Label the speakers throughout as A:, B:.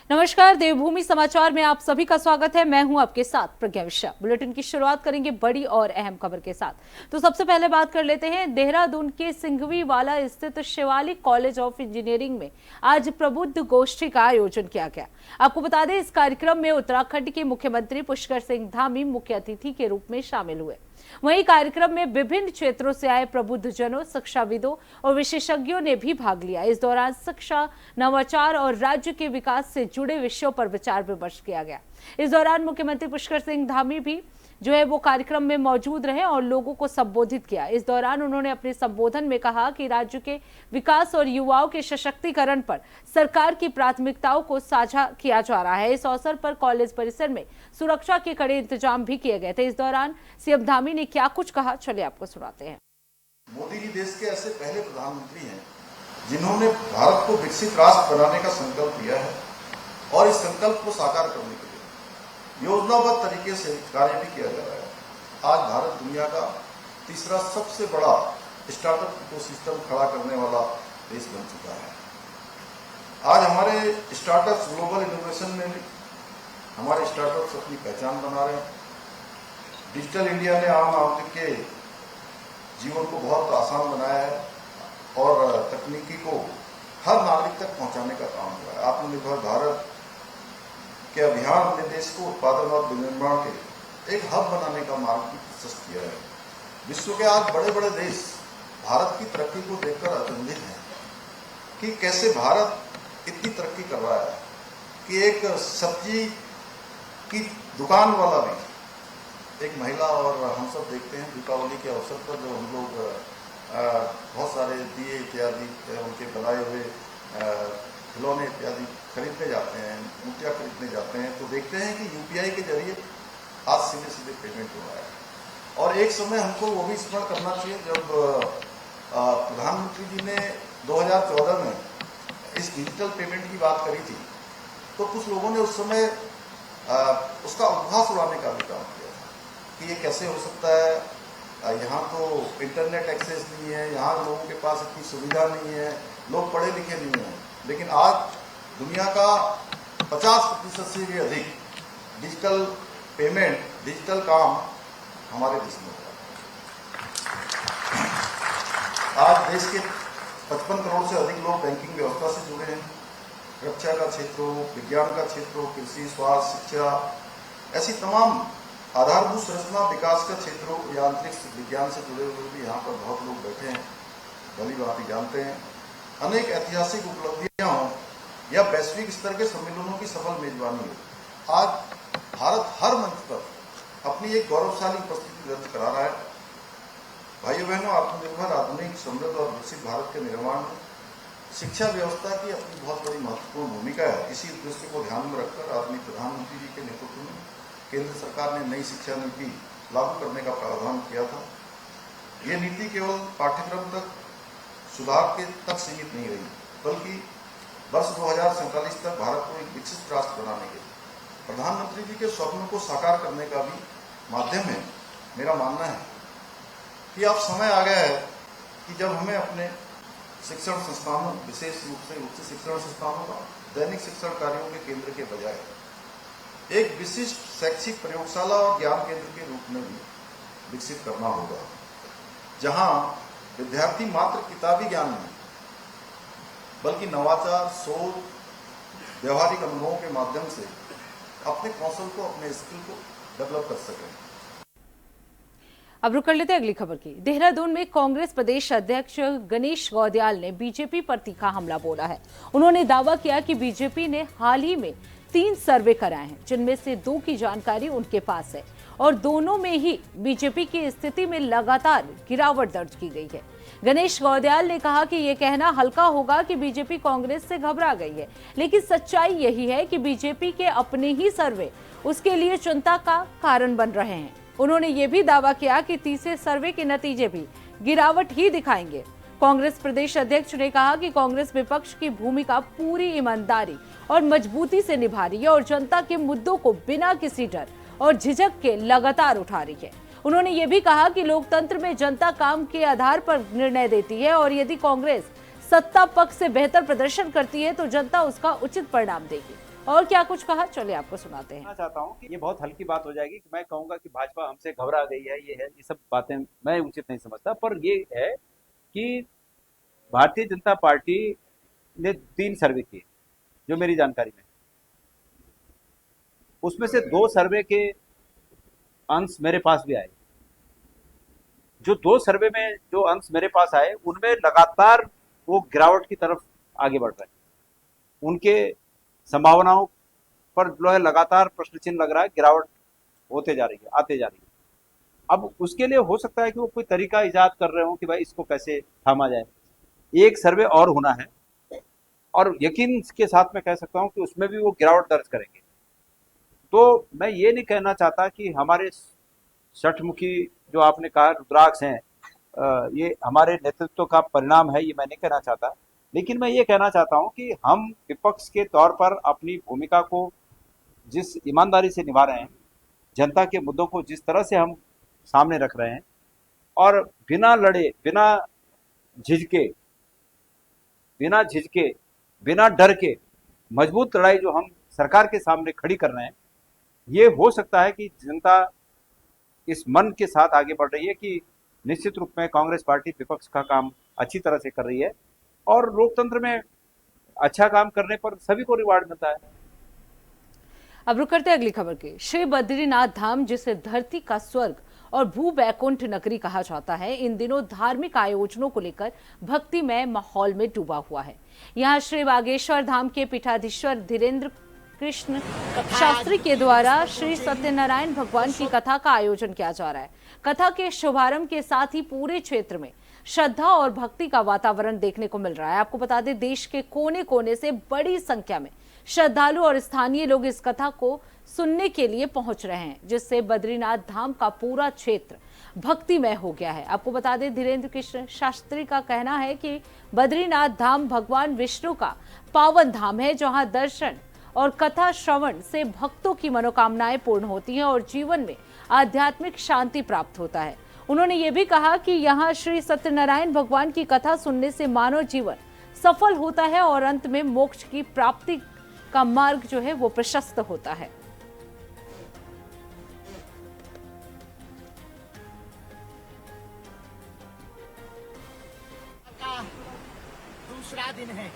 A: नमस्कार, देवभूमि समाचार में आप सभी का स्वागत है। मैं हूं आपके साथ प्रज्ञा मिश्रा। बुलेटिन की शुरुआत करेंगे बड़ी और अहम खबर के साथ। तो सबसे पहले बात कर लेते हैं देहरादून के सिंघवीवाला स्थित शिवालिक कॉलेज ऑफ इंजीनियरिंग में आज प्रबुद्ध गोष्ठी का आयोजन किया गया। आपको बता दें, इस कार्यक्रम में उत्तराखंड के मुख्यमंत्री पुष्कर सिंह धामी मुख्य अतिथि के रूप में शामिल हुए। वहीं कार्यक्रम में विभिन्न क्षेत्रों से आए प्रबुद्धजनों, शिक्षाविदों और विशेषज्ञों ने भी भाग लिया। इस दौरान शिक्षा, नवाचार और राज्य के विकास से जुड़े विषयों पर विचार विमर्श किया गया। इस दौरान मुख्यमंत्री पुष्कर सिंह धामी भी वो कार्यक्रम में मौजूद रहे और लोगों को संबोधित किया। इस दौरान उन्होंने अपने संबोधन में कहा कि राज्य के विकास और युवाओं के सशक्तिकरण पर सरकार की प्राथमिकताओं को साझा किया जा रहा है। इस अवसर पर कॉलेज परिसर में सुरक्षा के कड़े इंतजाम भी किए गए थे। इस दौरान सीएम धामी ने क्या कुछ कहा, चलिए आपको सुनाते हैं।
B: मोदी जी देश के ऐसे पहले प्रधानमंत्री हैं जिन्होंने भारत को विकसित राष्ट्र बनाने का संकल्प लिया है और इस संकल्प को साकार करने के लिए योजनाबद्ध तरीके से कार्य भी किया जा रहा है। आज भारत दुनिया का तीसरा सबसे बड़ा स्टार्टअप इकोसिस्टम खड़ा करने वाला देश बन चुका है। आज हमारे स्टार्टअप्स ग्लोबल इनोवेशन में भी हमारे स्टार्टअप्स अपनी पहचान बना रहे हैं। डिजिटल इंडिया ने आम नागरिक के जीवन को बहुत आसान बनाया है और तकनीकी को हर नागरिक तक पहुंचाने का काम हुआ है। आत्मनिर्भर भारत के अभियान ने देश को उत्पादन और विनिर्माण के एक हब बनाने का मार्ग भी प्रशस्त किया है। विश्व के आज बड़े बड़े देश भारत की तरक्की को देखकर अचंभित हैं कि कैसे भारत इतनी तरक्की कर रहा है कि एक सब्जी की दुकान वाला भी एक महिला, और हम सब देखते हैं दीपावली के अवसर पर जो हम लोग बहुत सारे दिए इत्यादि उनके बनाए हुए खिलौने इत्यादि खरीदने जाते हैं, मूर्तियाँ खरीदने जाते हैं, तो देखते हैं कि यूपीआई के जरिए आज सीधे सीधे पेमेंट हो रहा है। और एक समय हमको वो भी स्मरण करना चाहिए जब प्रधानमंत्री जी ने 2014 में इस डिजिटल पेमेंट की बात करी थी, तो कुछ लोगों ने उस समय उसका उपहास उड़ाने का भी काम किया था कि ये कैसे हो सकता है, यहाँ तो इंटरनेट एक्सेस नहीं है, यहाँ लोगों के पास इतनी सुविधा नहीं है, लोग पढ़े लिखे नहीं हैं। लेकिन आज दुनिया का 50% से भी अधिक डिजिटल पेमेंट, डिजिटल काम हमारे देश में हो रहा है। आज देश के 55 करोड़ से अधिक लोग बैंकिंग व्यवस्था से जुड़े हैं। रक्षा का क्षेत्र हो, विज्ञान का क्षेत्र हो, कृषि, स्वास्थ्य, शिक्षा, ऐसी तमाम आधारभूत संरचना विकास का क्षेत्र हो, यांत्रिक विज्ञान से जुड़े हुए भी यहाँ पर बहुत लोग बैठे हैं, भली भांति जानते हैं। अनेक ऐतिहासिक उपलब्धियां हों या वैश्विक स्तर के सम्मेलनों की सफल मेजबानी हो, आज भारत हर मंच पर अपनी एक गौरवशाली उपस्थिति दर्ज करा रहा है। भाइयों बहनों, आत्मनिर्भर, आधुनिक, समृद्ध और विकसित भारत के निर्माण में शिक्षा व्यवस्था की अपनी बहुत बड़ी महत्वपूर्ण भूमिका है। इसी उद्देश्य को ध्यान में रखकर आदरणीय प्रधानमंत्री जी के नेतृत्व में केंद्र सरकार ने नई शिक्षा नीति लागू करने का प्रावधान किया था। ये नीति केवल पाठ्यक्रम तक सुधार के तक सीमित नहीं रही, बल्कि वर्ष 2047 तक भारत को एक विकसित राष्ट्र बनाने के प्रधानमंत्री जी के स्वप्नों को साकार करने का भी माध्यम है। मेरा मानना है कि अब समय आ गया है कि जब हमें अपने शिक्षण संस्थानों, विशेष रूप से उच्च शिक्षण संस्थानों का दैनिक शिक्षण कार्यों के केंद्र के बजाय एक विशिष्ट शैक्षिक प्रयोगशाला और ज्ञान केंद्र के रूप में भी विकसित करना होगा, जहां विद्यार्थी मात्र किताबी ज्ञान नहीं बल्कि नवाचार, शोध, व्यवहारिक अनुभवों के माध्यम से अपने कौशल को, अपने स्किल को डेवलप कर सकें।
A: अब रुक कर लेते हैं अगली खबर की। देहरादून में कांग्रेस प्रदेश अध्यक्ष गणेश गौदियाल ने बीजेपी पर तीखा हमला बोला है। उन्होंने दावा किया कि बीजेपी ने हाल ही में 3 सर्वे कराए हैं, जिनमें से 2 की जानकारी उनके पास है और दोनों में ही बीजेपी की स्थिति में लगातार गिरावट दर्ज की गई है। गणेश गौदियाल ने कहा कि यह कहना हल्का होगा कि बीजेपी कांग्रेस से घबरा गई है, लेकिन सच्चाई यही है कि बीजेपी के अपने ही सर्वे उसके लिए चिंता का कारण बन रहे हैं। उन्होंने ये भी दावा किया कि तीसरे सर्वे के नतीजे भी गिरावट ही दिखाएंगे। कांग्रेस प्रदेश अध्यक्ष ने कहा कि कांग्रेस विपक्ष की भूमिका पूरी ईमानदारी और मजबूती से निभा रही है और जनता के मुद्दों को बिना किसी डर और झिझक के लगातार उठा रही है। उन्होंने ये भी कहा कि लोकतंत्र में जनता काम के आधार पर निर्णय देती है और यदि कांग्रेस सत्ता पक्ष से बेहतर प्रदर्शन करती है तो जनता उसका उचित परिणाम देगी। और क्या कुछ कहा, चलिए आपको सुनाते हैं।
C: कहना चाहता हूँ कि ये बहुत हल्की बात हो जाएगी कि मैं कहूंगा कि भाजपा हमसे घबरा गई है, ये सब बातें मैं उचित नहीं समझता। पर ये है कि भारतीय जनता पार्टी ने 3 सर्वे किए जो मेरी जानकारी में, उसमें से 2 सर्वे के अंश मेरे पास भी आए। जो 2 सर्वे में जो अंश मेरे पास आए उनमें लगातार वो गिरावट की तरफ आगे बढ़ रहे हैं। उनके संभावनाओं पर जो है लगातार प्रश्न चिन्ह लग रहा है, गिरावट होते जा रही है, आते जा रही है। अब उसके लिए हो सकता है कि वो कोई तरीका इजाद कर रहे हो कि भाई इसको कैसे थामा जाए। एक सर्वे और होना है और यकीन के साथ मैं कह सकता हूं कि उसमें भी वो गिरावट दर्ज करेंगे। तो मैं ये नहीं कहना चाहता कि हमारे शठमुखी जो आपने कहा रुद्राक्ष हैं ये हमारे नेतृत्व का परिणाम है, ये मैं नहीं कहना चाहता। लेकिन मैं ये कहना चाहता हूं कि हम विपक्ष के तौर पर अपनी भूमिका को जिस ईमानदारी से निभा रहे हैं, जनता के मुद्दों को जिस तरह से हम सामने रख रहे हैं और बिना लड़े, झिझके, बिना डर के मजबूत लड़ाई जो हम सरकार के सामने खड़ी कर रहे हैं, ये हो सकता है कि जनता इस मन के साथ आगे बढ़ रही है कि निश्चित रूप में कांग्रेस पार्टी विपक्ष का काम अच्छी तरह से कर रही है और लोकतंत्र में अच्छा काम करने पर सभी को रिवार्ड मिलता है।
A: अब रुक करते हैं अगली खबर की। श्री बद्रीनाथ धाम, जिसे धरती का स्वर्ग और भू बैकुंठ नगरी कहा जाता है, इन दिनों धार्मिक आयोजनों को लेकर भक्तिमय माहौल में डूबा हुआ है। यहाँ श्री बागेश्वर धाम के पीठाधीश्वर धीरेन्द्र कृष्ण शास्त्री के द्वारा श्री सत्यनारायण भगवान की कथा का आयोजन किया जा रहा है। कथा के शुभारंभ के साथ ही पूरे क्षेत्र में श्रद्धा और भक्ति का वातावरण देखने को मिल रहा है। आपको बता दें, देश के कोने कोने से बड़ी संख्या में श्रद्धालु और स्थानीय लोग इस कथा को सुनने के लिए पहुंच रहे हैं, जिससे बद्रीनाथ धाम का पूरा क्षेत्र भक्तिमय हो गया है। आपको बता दें, धीरेन्द्र कृष्ण शास्त्री का कहना है कि बद्रीनाथ धाम भगवान विष्णु का पावन धाम है, जहां दर्शन और कथा श्रवण से भक्तों की मनोकामनाएं पूर्ण होती हैं और जीवन में आध्यात्मिक शांति प्राप्त होता है। उन्होंने ये भी कहा कि यहाँ श्री सत्यनारायण भगवान की कथा सुनने से मानव जीवन सफल होता है और अंत में मोक्ष की प्राप्ति का मार्ग जो है वो प्रशस्त होता है।
D: दूसरा दिन है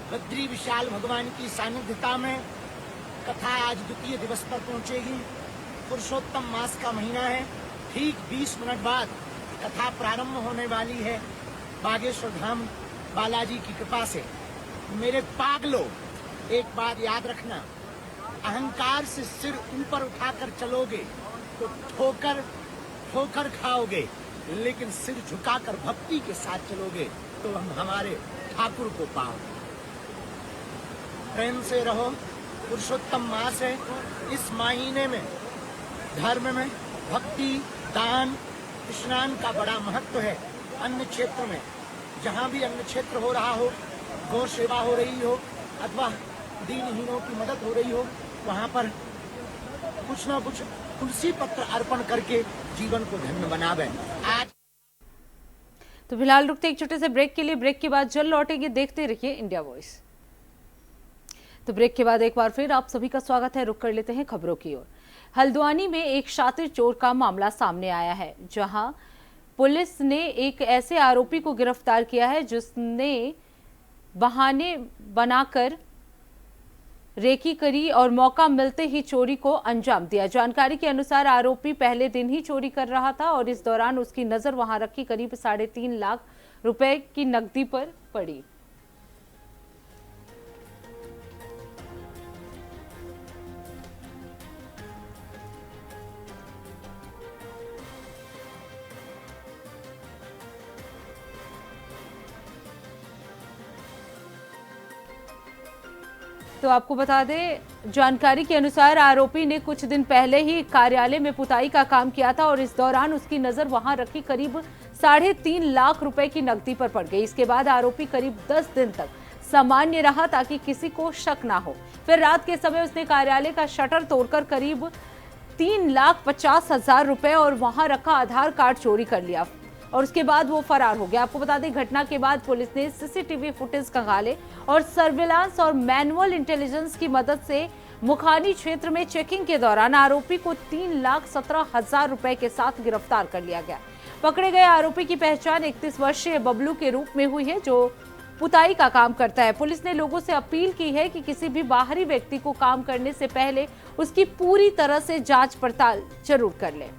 D: बद्री विशाल भगवान की सानिध्यता में कथा आज द्वितीय दिवस पर पहुंचेगी। पुरुषोत्तम मास का महीना है। ठीक 20 मिनट बाद कथा प्रारंभ होने वाली है। बागेश्वर धाम बालाजी की कृपा से। मेरे पागलों, एक बात याद रखना, अहंकार से सिर ऊपर उठाकर चलोगे तो ठोकर खाओगे, लेकिन सिर झुकाकर भक्ति के साथ चलोगे तो हम हमारे ठाकुर को पाओगे। प्रेम से रहो। पुरुषोत्तम मास है। इस महीने में धर्म में भक्ति, दान, स्नान का बड़ा महत्व है। अन्य क्षेत्र में जहाँ भी अन्य क्षेत्र हो रहा हो, गौ सेवा हो रही हो अथवा दीनहीनों की मदद हो रही हो, वहाँ पर कुछ न कुछ तुलसी पत्र अर्पण करके जीवन को धन्य बनावे। आज
A: तो फिलहाल रुकते एक छोटे से ब्रेक के लिए। ब्रेक के बाद जल्द लौटेंगे। देखते रहिए इंडिया वॉइस। तो ब्रेक के बाद एक बार फिर आप सभी का स्वागत है। रुक कर लेते हैं खबरों की ओर। हल्द्वानी में एक शातिर चोर का मामला सामने आया है, जहां पुलिस ने एक ऐसे आरोपी को गिरफ्तार किया है जिसने बहाने बनाकर रेकी करी और मौका मिलते ही चोरी को अंजाम दिया। जानकारी के अनुसार आरोपी पहले दिन ही चोरी कर रहा था और इस दौरान उसकी नजर वहां रखी करीब 3.5 लाख रुपए की नकदी पर पड़ी। तो आपको बता दें, जानकारी के अनुसार आरोपी ने कुछ दिन पहले ही कार्यालय में पुताई का काम किया था और इस दौरान उसकी नजर वहां रखी करीब 3.5 लाख रुपए की नकदी पर पड़ गई। इसके बाद आरोपी करीब 10 दिन तक सामान्य रहा ताकि किसी को शक ना हो। फिर रात के समय उसने कार्यालय का शटर तोड़कर करीब 3,50,000 रुपए और वहां रखा आधार कार्ड चोरी कर लिया और उसके बाद वो फरार हो गया। आपको बता दें, घटना के बाद पुलिस ने सीसीटीवी फुटेज खंगाले और सर्विलांस और मैनुअल इंटेलिजेंस की मदद से मुखानी क्षेत्र में चेकिंग के दौरान आरोपी को 3,17,000 रुपए के साथ गिरफ्तार कर लिया गया। पकड़े गए आरोपी की पहचान 31 वर्षीय बबलू के रूप में हुई है, जो पुताई का काम करता है। पुलिस ने लोगों से अपील की है कि किसी भी बाहरी व्यक्ति को काम करने से पहले उसकी पूरी तरह से जांच पड़ताल जरूर कर लें।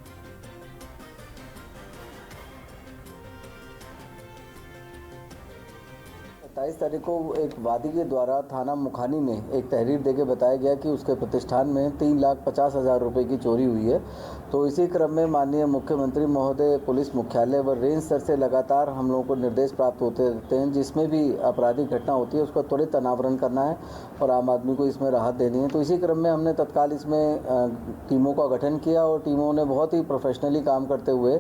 E: 27 तारीख को एक वादी के द्वारा थाना मुखानी में एक तहरीर देके बताया गया कि उसके प्रतिष्ठान में 3,50,000 रुपए की चोरी हुई है। तो इसी क्रम में माननीय मुख्यमंत्री महोदय, पुलिस मुख्यालय व रेंज स्तर से लगातार हम लोगों को निर्देश प्राप्त होते रहते हैं, जिसमें भी आपराधिक घटना होती है उसका त्वरित अनावरण करना है और आम आदमी को इसमें राहत देनी है। तो इसी क्रम में हमने तत्काल इसमें टीमों का गठन किया और टीमों ने बहुत ही प्रोफेशनली काम करते हुए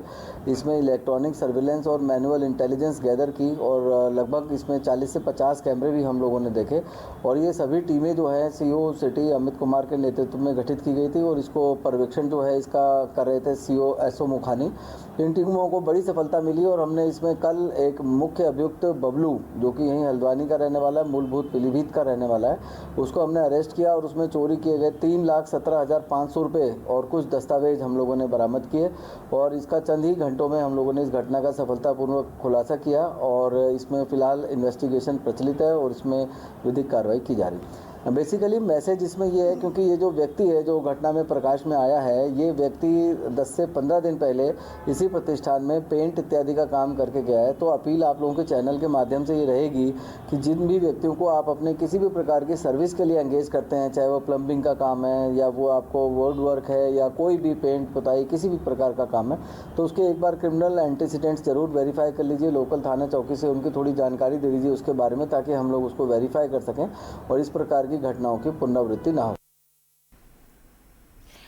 E: इसमें इलेक्ट्रॉनिक सर्विलेंस और मैनुअल इंटेलिजेंस गैदर की और लगभग इसमें 40 से 50 कैमरे भी हम लोगों ने देखे। और ये सभी टीमें जो है सीओ सिटी अमित कुमार के नेतृत्व में गठित की गई थी और इसको पर्यवेक्षण जो है इसका कर रहे थे सीओ एसओ मुखानी। इन टीमों को बड़ी सफलता मिली और हमने इसमें कल एक मुख्य अभियुक्त बबलू, जो कि यहीं हल्द्वानी का रहने वाला है, मूलभूत पीलीभीत का रहने वाला है, उसको हमने अरेस्ट किया और उसमें चोरी किए गए 3,17,500 रुपये और कुछ दस्तावेज हम लोगों ने बरामद किए। और इसका चंद ही घंटों में हम लोगों ने इस घटना का सफलतापूर्वक खुलासा किया और इसमें फिलहाल इन्वेस्टिगेशन प्रचलित है और इसमें विधिक कार्रवाई की जा रही है। बेसिकली मैसेज इसमें ये है, क्योंकि ये जो व्यक्ति है जो घटना में प्रकाश में आया है, ये व्यक्ति 10 से 15 दिन पहले इसी प्रतिष्ठान में पेंट इत्यादि का काम करके गया है। तो अपील आप लोगों के चैनल के माध्यम से ये रहेगी कि जिन भी व्यक्तियों को आप अपने किसी भी प्रकार की सर्विस के लिए एंगेज करते हैं, चाहे वो प्लम्बिंग का काम है या वो आपको वुड वर्क है या कोई भी पेंट पुताई किसी भी प्रकार का काम है, तो उसके एक बार क्रिमिनल एंटीसीडेंट्स जरूर वेरीफाई कर लीजिए। लोकल थाना चौकी से उनकी थोड़ी जानकारी दे दीजिए उसके बारे में, ताकि हम लोग उसको वेरीफाई कर सकें और इस प्रकार घटनाओं की पुनरावृत्ति ना हो।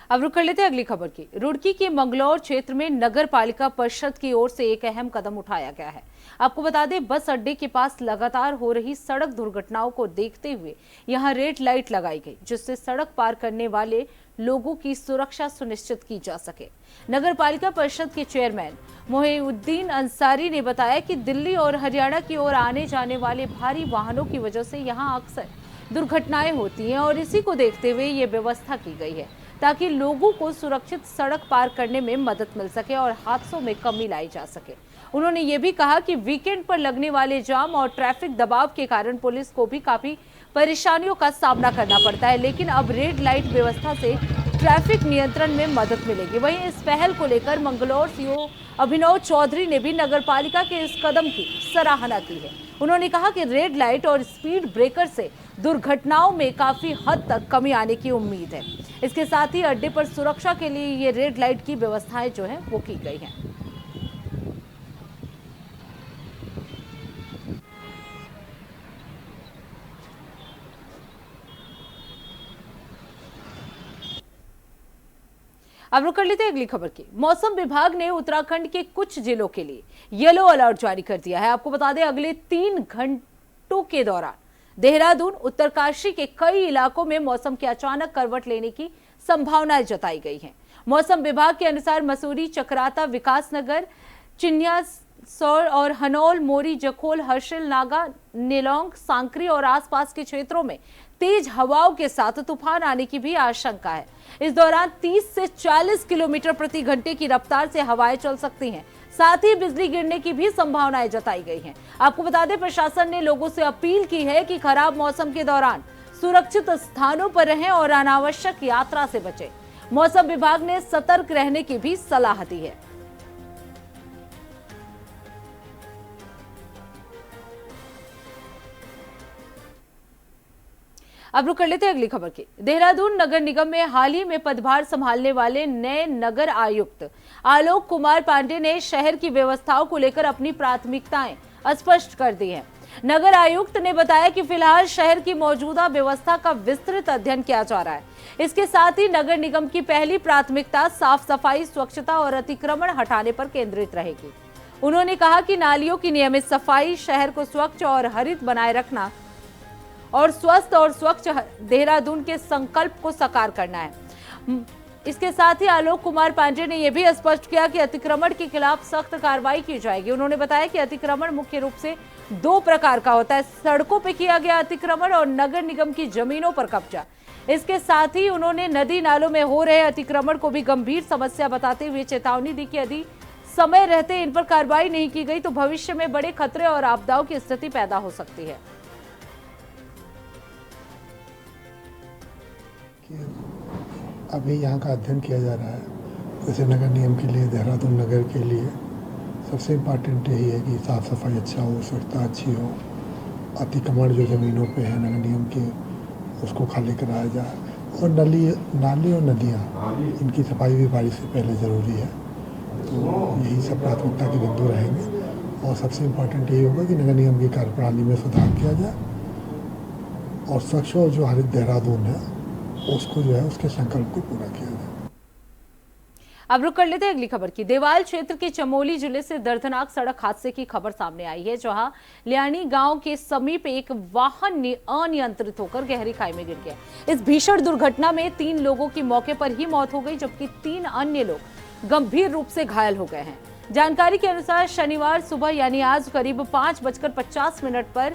A: अब रुक कर लेते हैं अगली खबर की। रुड़की के मंगलौर क्षेत्र में नगर पालिका परिषद की ओर से एक अहम कदम उठाया गया है। आपको बता दें, बस अड्डे के पास लगातार हो रही सड़क दुर्घटनाओं को देखते हुए यहां रेड लाइट लगाई गई, जिससे सड़क पार करने वाले लोगों की सुरक्षा सुनिश्चित की जा सके। नगर पालिका परिषद के चेयरमैन मोहिउद्दीन अंसारी ने बताया कि दिल्ली और हरियाणा की ओर आने जाने वाले भारी वाहनों की वजह से यहां अक्सर दुर्घटनाएं होती हैं और इसी को देखते हुए ये व्यवस्था की गई है ताकि लोगों को सुरक्षित सड़क पार करने में मदद मिल सके और हादसों में कमी लाई जा सके। उन्होंने ये भी कहा कि वीकेंड पर लगने वाले जाम और ट्रैफिक दबाव के कारण पुलिस को भी काफी परेशानियों का सामना करना पड़ता है, लेकिन अब रेड लाइट व्यवस्था से ट्रैफिक नियंत्रण में मदद मिलेगी। वहीं इस पहल को लेकर मंगलौर सीओ अभिनव चौधरी ने भी नगर पालिका के इस कदम की सराहना की है। उन्होंने कहा कि रेड लाइट और स्पीड ब्रेकर से दुर्घटनाओं में काफी हद तक कमी आने की उम्मीद है। इसके साथ ही अड्डे पर सुरक्षा के लिए ये रेड लाइट की व्यवस्थाएं जो है वो की गई हैं। अब रुक कर लेते हैं अगली खबर की। मौसम विभाग ने उत्तराखंड के कुछ जिलों के लिए येलो अलर्ट जारी कर दिया है। आपको बता दें, अगले 3 घंटों के दौरान देहरादून, उत्तरकाशी के कई इलाकों में मौसम के अचानक करवट लेने की संभावनाएं जताई गई हैं। मौसम विभाग के अनुसार मसूरी, चकराता, विकासनगर, चिन्यासौर और हनौल, मोरी, जखोल, हर्षिल, नागा, नेलोंग, सांकरी और आसपास के क्षेत्रों में तेज हवाओं के साथ तूफान आने की भी आशंका है। इस दौरान 30 से 40 किलोमीटर प्रति घंटे की रफ्तार से हवाएं चल सकती हैं। साथ ही बिजली गिरने की भी संभावनाएं जताई गई हैं। आपको बता दें, प्रशासन ने लोगों से अपील की है कि खराब मौसम के दौरान सुरक्षित स्थानों पर रहें और अनावश्यक यात्रा से बचें। मौसम विभाग ने सतर्क रहने की भी सलाह दी है। अब रुक कर लेते हैं अगली खबर की। देहरादून नगर निगम में हाल ही में पदभार संभालने वाले नए नगर आयुक्त आलोक कुमार पांडे ने शहर की व्यवस्थाओं को लेकर अपनी प्राथमिकताएं स्पष्ट कर दी हैं। नगर आयुक्त ने बताया कि फिलहाल शहर की मौजूदा व्यवस्था का विस्तृत अध्ययन किया जा रहा है। इसके साथ ही नगर निगम की पहली प्राथमिकता साफ सफाई, स्वच्छता और अतिक्रमण हटाने पर केंद्रित रहेगी। उन्होंने कहा कि नालियों की नियमित सफाई, शहर को स्वच्छ और हरित बनाए रखना और स्वस्थ और स्वच्छ देहरादून के संकल्प को साकार करना है। इसके साथ ही आलोक कुमार पांडे ने यह भी स्पष्ट किया कि अतिक्रमण के खिलाफ सख्त कार्रवाई की जाएगी। उन्होंने बताया कि अतिक्रमण मुख्य रूप से 2 प्रकार का होता है, सड़कों पर किया गया अतिक्रमण और नगर निगम की जमीनों पर कब्जा। इसके साथ ही उन्होंने नदी नालों में हो रहे अतिक्रमण को भी गंभीर समस्या बताते हुए चेतावनी दी कि यदि समय रहते इन पर कार्रवाई नहीं की गई तो भविष्य में बड़े खतरे और आपदाओं की स्थिति पैदा हो सकती है।
F: अभी यहाँ का अध्ययन किया जा रहा है। जैसे नगर निगम के लिए, देहरादून नगर के लिए सबसे इम्पॉर्टेंट यही है कि साफ़ सफाई अच्छा हो, स्वच्छता अच्छी हो, अतिक्रमण जो ज़मीनों पे है नगर निगम के उसको खाली कराया जाए, और नाली और नदियाँ इनकी सफाई भी बारिश से पहले ज़रूरी है। तो यही सब प्राथमिकता के बिंदु रहेंगे और सबसे इम्पॉर्टेंट यही होगा कि नगर निगम की कार्यप्रणाली में सुधार किया जाए और स्वच्छ और जो हरित देहरादून है उसको जो है उसके संकल्प को पूरा किया जाए।
A: अब रुक कर लेते हैं अगली खबर की। देवाल क्षेत्र के चमोली जिले से दर्दनाक सड़क हादसे की खबर सामने आई है, जहां लियानी गांव के समीप एक वाहन अनियंत्रित होकर गहरी खाई में गिर गया। इस भीषण दुर्घटना में 3 लोगों की मौके पर ही मौत हो गई, जबकि 3 अन्य लोग गंभीर रूप से घायल हो गए हैं। जानकारी के अनुसार शनिवार सुबह यानी आज करीब 5:50 पर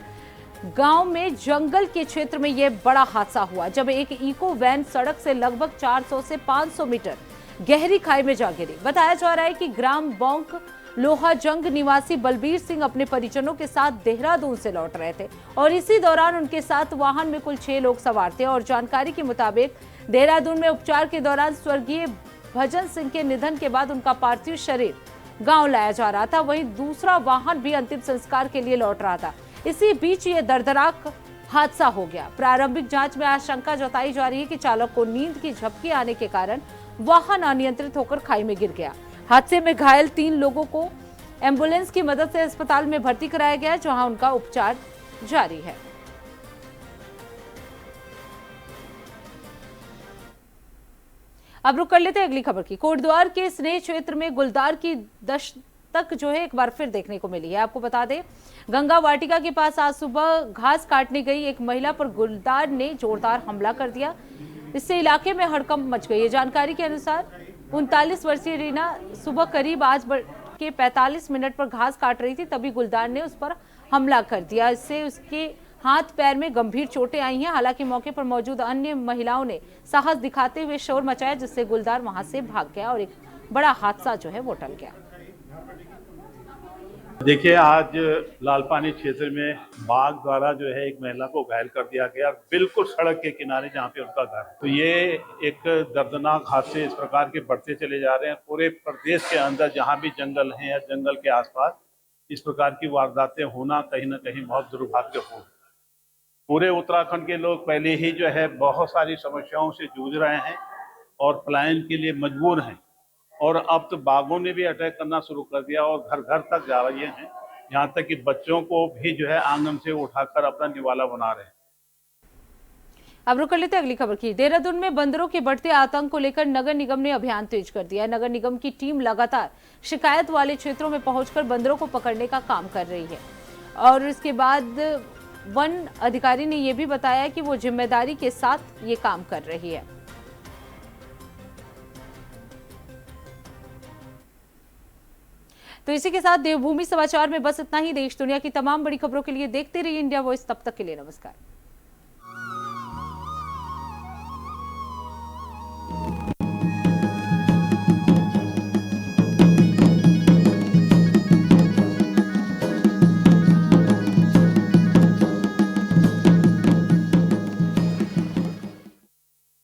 A: गांव में जंगल के क्षेत्र में यह बड़ा हादसा हुआ, जब एक इको वैन सड़क से लगभग 400 से 500 मीटर गहरी खाई में जा गिरी। बताया जा रहा है कि ग्राम बौंक लोहा जंग निवासी बलबीर सिंह अपने परिजनों के साथ देहरादून से लौट रहे थे और इसी दौरान उनके साथ वाहन में कुल 6 लोग सवार थे। और जानकारी के मुताबिक देहरादून में उपचार के दौरान स्वर्गीय भजन सिंह के निधन के बाद उनका पार्थिव शरीर गाँव लाया जा रहा था। वहीं दूसरा वाहन भी अंतिम संस्कार के लिए लौट रहा था। इसी बीच ये दर्दनाक हादसा हो गया। प्रारंभिक जांच में आशंका जताई जा रही है कि चालक को नींद की झपकी आने के कारण वाहन अनियंत्रित होकर खाई में गिर गया। हादसे में घायल 3 लोगों को एम्बुलेंस की मदद से अस्पताल में भर्ती कराया गया, जहां उनका उपचार जारी है। अब रुक कर लेते हैं अगली खबर की। कोटद्वार के स्नेह क्षेत्र में गुलदार की दस्तक जो है एक बार फिर देखने को मिली है। आपको बता दें, गंगा वाटिका के पास आज सुबह घास काटने गई एक महिला पर गुलदार ने जोरदार हमला कर दिया। इससे इलाके में हड़कंप मच गई है। जानकारी के अनुसार 39 वर्षीय रीना सुबह करीब 8:45 पर घास काट रही थी, तभी गुलदार ने उस पर हमला कर दिया। इससे उसके हाथ पैर में गंभीर चोटें आई हैं। हालांकि मौके पर मौजूद अन्य महिलाओं ने साहस दिखाते हुए शोर मचाया, जिससे गुलदार वहां से भाग गया और एक बड़ा हादसा जो है वो टल गया।
G: देखिए, आज लालपानी क्षेत्र में बाघ द्वारा जो है एक महिला को घायल कर दिया गया, बिल्कुल सड़क के किनारे जहां पे उनका घर है। तो ये एक दर्दनाक हादसे इस प्रकार के बढ़ते चले जा रहे हैं। पूरे प्रदेश के अंदर जहां भी जंगल हैं या जंगल के आसपास इस प्रकार की वारदातें होना कहीं ना कहीं बहुत दुर्भाग्यपूर्ण। पूरे उत्तराखंड के लोग पहले ही जो है बहुत सारी समस्याओं से जूझ रहे हैं और पलायन के लिए मजबूर हैं, और अब तो बाघों ने भी अटैक करना शुरू कर दिया और घर घर तक जा रहे हैं, यहाँ तक कि बच्चों को भी जो है आंगन से उठाकर अपना निवाला बना रहे हैं।
A: अब रुक कर लेते हैं अगली खबर की। देहरादून में बंदरों के बढ़ते आतंक को लेकर नगर निगम ने अभियान तेज कर दिया है। नगर निगम की टीम लगातार शिकायत वाले क्षेत्रों में पहुंचकर बंदरों को पकड़ने का काम कर रही है। और इसके बाद वन अधिकारी ने यह भी बताया कि वो जिम्मेदारी के साथ ये काम कर रही है। तो इसी के साथ देवभूमि समाचार में बस इतना ही। देश दुनिया की तमाम बड़ी खबरों के लिए देखते रहिए इंडिया वॉइस। तब तक के लिए नमस्कार।